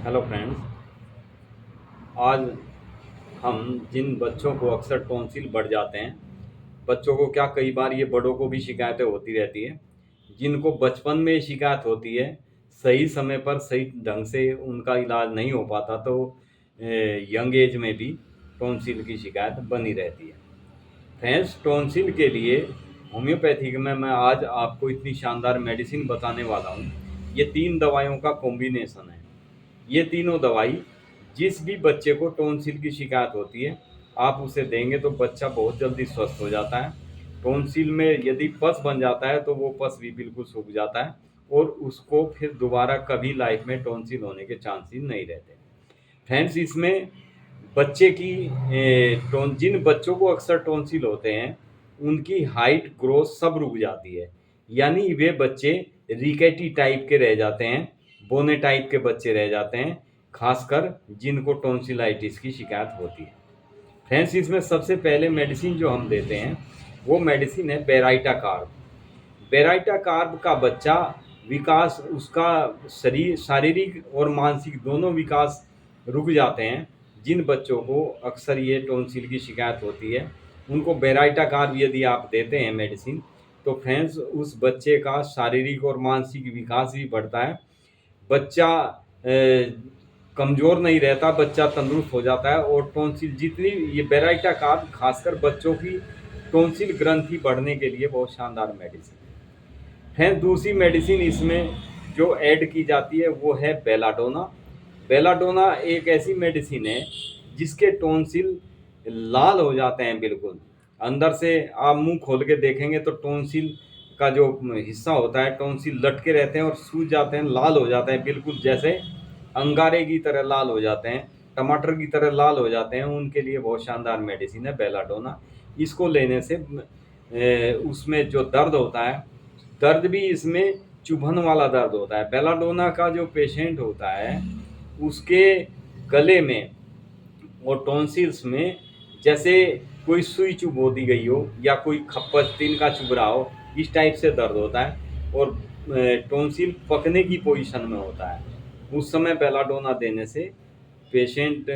Hello friends. आज हम जिन बच्चों को अक्सर टॉन्सिल बढ़ जाते हैं, बच्चों को क्या कई बार ये बड़ों को भी शिकायतें होती रहती है। जिनको बचपन में ये शिकायत होती है, सही समय पर सही ढंग से उनका इलाज नहीं हो पाता तो यंग एज में भी टॉन्सिल की शिकायत बनी रहती है। फ्रेंड्स, टॉन्सिल के लिए होम्योपैथिक में मैं आज आपको इतनी शानदार मेडिसिन बताने वाला हूँ। ये 3 दवाइयों का कॉम्बिनेशन है। ये तीनों दवाई जिस भी बच्चे को टॉन्सिल की शिकायत होती है, आप उसे देंगे तो बच्चा बहुत जल्दी स्वस्थ हो जाता है। टॉन्सिल में यदि पस बन जाता है तो वो पस भी बिल्कुल सूख जाता है और उसको फिर दोबारा कभी लाइफ में टॉन्सिल होने के चांसेस नहीं रहते। फ्रेंड्स, इसमें बच्चे की जिन बच्चों को अक्सर टॉन्सिल होते हैं, उनकी हाइट ग्रोथ सब रुक जाती है। यानी वे बच्चे रिकेटी टाइप के रह जाते हैं, बोने टाइप के बच्चे रह जाते हैं, खासकर जिनको टॉन्सिलाइटिस की शिकायत होती है। फ्रेंड्स, इसमें सबसे पहले मेडिसिन जो हम देते हैं वो मेडिसिन है बेराइटा कार्ब। बेराइटा कार्ब का बच्चा विकास, उसका शरीर शारीरिक और मानसिक दोनों विकास रुक जाते हैं। जिन बच्चों को अक्सर ये टॉन्सिल की शिकायत होती है, उनको बेराइटा कार्ब यदि आप देते हैं मेडिसिन, तो फ्रेंड्स उस बच्चे का शारीरिक और मानसिक विकास भी बढ़ता है। बच्चा कमज़ोर नहीं रहता, बच्चा तंदुरुस्त हो जाता है। और टॉन्सिल जितनी ये बेराइटा कार्ब खासकर बच्चों की टॉन्सिल ग्रंथि बढ़ने के लिए बहुत शानदार मेडिसिन है। दूसरी मेडिसिन इसमें जो ऐड की जाती है वो है बेलाडोना। बेलाडोना एक ऐसी मेडिसिन है जिसके टॉन्सिल लाल हो जाते हैं बिल्कुल। अंदर से आप मुंह खोल के देखेंगे तो टॉन्सिल का जो हिस्सा होता है, टॉन्सिल लटके रहते हैं और सूज जाते हैं, लाल हो जाते हैं बिल्कुल, जैसे अंगारे की तरह लाल हो जाते हैं, टमाटर की तरह लाल हो जाते हैं। उनके लिए बहुत शानदार मेडिसिन है बेलाडोना। इसको लेने से उसमें जो दर्द होता है, दर्द भी इसमें चुभन वाला दर्द होता है। बेलाडोना का जो पेशेंट होता है, उसके गले में और टॉन्सिल्स में जैसे कोई सुई चुभो दी गई हो या कोई खप्पच तिनका चुभ रहा हो, इस टाइप से दर्द होता है। और टॉन्सिल पकने की पोजीशन में होता है। उस समय बेलाडोना देने से पेशेंट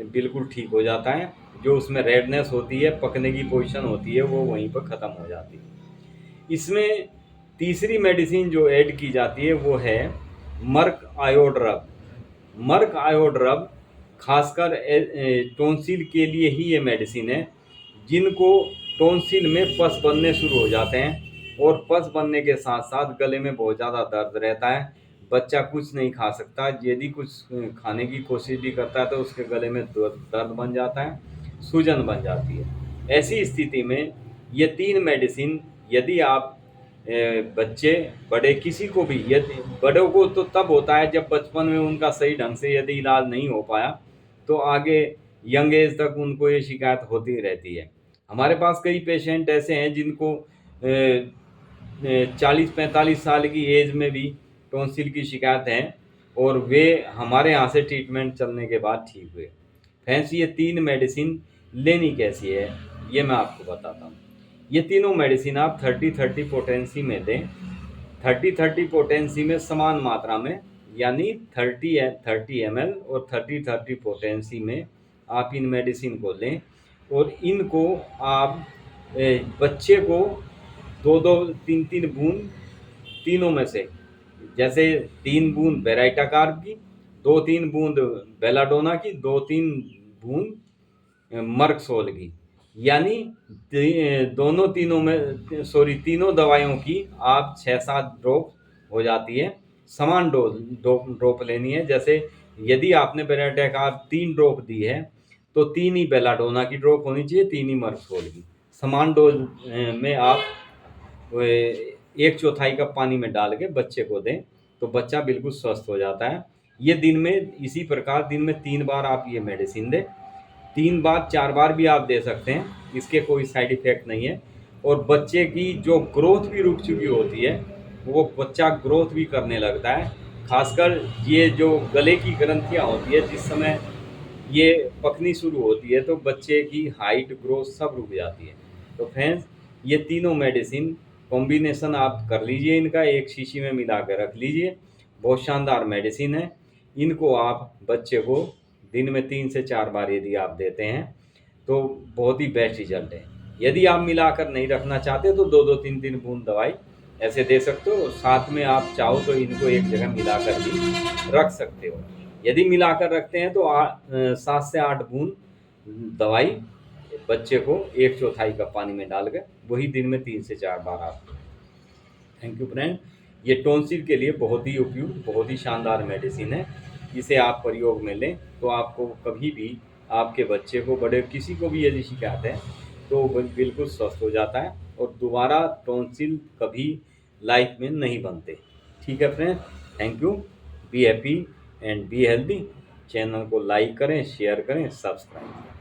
बिल्कुल ठीक हो जाता है। जो उसमें रेडनेस होती है, पकने की पोजीशन होती है, वो वहीं पर ख़त्म हो जाती है। इसमें तीसरी मेडिसिन जो ऐड की जाती है वो है मर्क आयोड्रब। मर्क आयोड्रब खासकर टॉन्सिल के लिए ही ये मेडिसिन है। जिनको टॉन्सिल में पस बनने शुरू हो जाते हैं और पस बनने के साथ साथ गले में बहुत ज़्यादा दर्द रहता है, बच्चा कुछ नहीं खा सकता, यदि कुछ खाने की कोशिश भी करता है तो उसके गले में दर्द बन जाता है, सूजन बन जाती है। ऐसी स्थिति में ये 3 मेडिसिन यदि आप बच्चे बड़े किसी को भी, यदि बड़ों को तो तब होता है जब बचपन में उनका सही ढंग से यदि इलाज नहीं हो पाया, तो आगे यंग एज तक उनको ये शिकायत होती रहती है। हमारे पास कई पेशेंट ऐसे हैं जिनको 40-45 साल की एज में भी टॉन्सिल की शिकायत है और वे हमारे यहाँ से ट्रीटमेंट चलने के बाद ठीक हुए। फ्रेंड्स, ये 3 मेडिसिन लेनी कैसी है ये मैं आपको बताता हूँ। ये तीनों मेडिसिन आप 30-30 पोटेंसी में दें। 30-30 पोटेंसी में समान मात्रा में, यानी 30 ml और 30-30 पोटेंसी में आप इन मेडिसिन को लें। और इनको आप बच्चे को 2-2, 3-3 बूंद तीनों में से, जैसे 3 बूंद बेराइटा कार्ब की, 2-3 बूंद बेलाडोना की, 2-3 बूंद मर्कसोल की, यानी दोनों तीनों में तीनों दवाइयों की आप 6-7 ड्रॉप हो जाती है। समान ड्रॉप लेनी है। जैसे यदि आपने बेराइटा कार्ब 3 ड्रॉप दी है तो 3 ही बेलाडोना की ड्रॉप होनी चाहिए, 3 ही मर्कसोल की। समान डोज में आप 1/4 कप पानी में डाल के बच्चे को दें तो बच्चा बिल्कुल स्वस्थ हो जाता है। ये दिन में इसी प्रकार दिन में 3 बार आप ये मेडिसिन दें। 3 बार 4 बार भी आप दे सकते हैं, इसके कोई साइड इफ़ेक्ट नहीं है। और बच्चे की जो ग्रोथ भी रुक चुकी होती है, वो बच्चा ग्रोथ भी करने लगता है। खासकर ये जो गले की ग्रंथियाँ होती है, जिस समय ये पकनी शुरू होती है तो बच्चे की हाइट ग्रोथ सब रुक जाती है। तो फ्रेंड्स, ये तीनों मेडिसिन कॉम्बिनेशन आप कर लीजिए, इनका एक शीशी में मिला कर रख लीजिए। बहुत शानदार मेडिसिन है। इनको आप बच्चे को दिन में 3 से 4 बार यदि आप देते हैं तो बहुत ही बेस्ट रिजल्ट है। यदि आप मिलाकर नहीं रखना चाहते तो 2-2 3-3 बूंद दवाई ऐसे दे सकते हो। साथ में आप चाहो तो इनको एक जगह मिलाकर भी रख सकते हो। यदि मिलाकर रखते हैं तो 7 से 8 बूंद दवाई बच्चे को 1/4 कप पानी में डालकर वही दिन में 3 से 4 बार आप। Thank you friend. ये टॉन्सिल के लिए बहुत ही उपयुक्त, बहुत ही शानदार मेडिसिन है। इसे आप प्रयोग में लें तो आपको कभी भी आपके बच्चे को, बड़े किसी को भी यदि शिकायत है तो वो बिल्कुल स्वस्थ हो जाता है और दोबारा टॉन्सिल कभी लाइफ में नहीं बनते। ठीक है friend, thank you. Be happy and be healthy. Channel को लाइक करें, शेयर करें, सब्सक्राइब करें।